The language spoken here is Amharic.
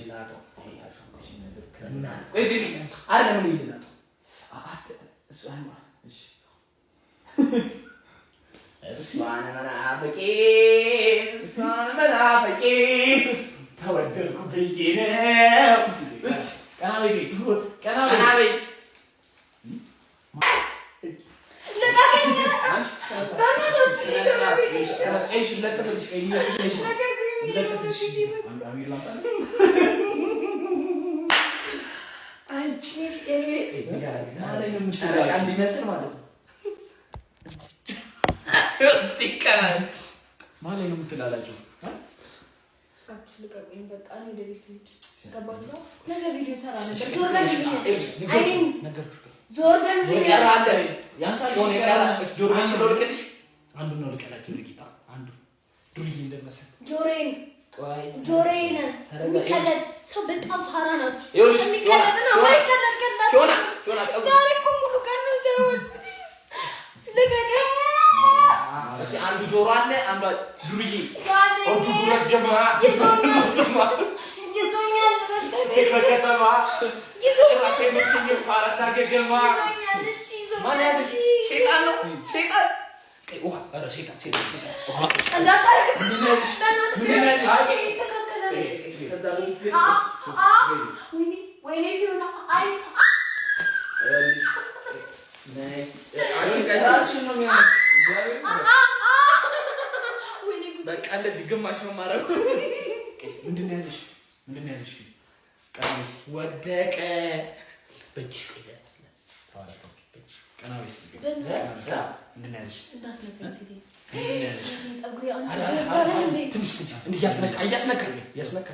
ላጠው ያሻሽ ነገር ከና ቆይ ቢቢ አይደለም ምን ይላል እሷን እሺ እሷን መናፍቄ ተወደድኩ ብዬ ነው ቀና በይ ዝጉት ቀና በይ ايش لا تقلش ايش لا تقلش امير لامطه انت ايه هذا يوم مشارك عندي مثل ما له تكرر ما له يوم تلالاجو ها አትልቀቁኝ በቃ እኔ ወደ ቤት ልሂድ ገባችሁ ነገ ቪዲዮ ሰራ ነበር ዞር በል አይኔን ነገርኩሽ ዞር በል ይቀራል ያንሳል ሆነ ይቀራል ጆሮ ስለወልቀልሽ አንዱ ነው ልቀላችሁ ልቂጣ አንዱ ዱርዬ እንደመሰለ ጆሮዬን ከለድ ሰው በጣም ፋራ ናችሁ የሚከለድና ወይ ከለድ ሾና ዛሬ እኮ ሙሉ ቀን ነው ዘወድ ስለገገ አንዱ ጆሮ አለ አንዱ ዱርዬ ኦቱ ረጀማ ይዞኛል በከተማ ጭራሽ የመቸኝ ፋራና ገገማ ማን ያዘሽ ሴጣን ነው ሴጣን ውሃ ኧረ ሴጣን ውሃ እንዳታረግ ምንድነው ይስተካከላል ከዛ ወይኔ ፊዮና አይ በቃ እንደዚህ ግማሽ ነው ማረው ምንድነው ያዘሽ ቀናስ ወደቀ በእጅ ቆይታ ቀናስ ምንድነው ያዘሽ እንዳትነካኝ ምንድነው ያዘሽ ጸጉሬ አንተ ጀስታራ እንዴ ትንሽ እንዴ ያስነካ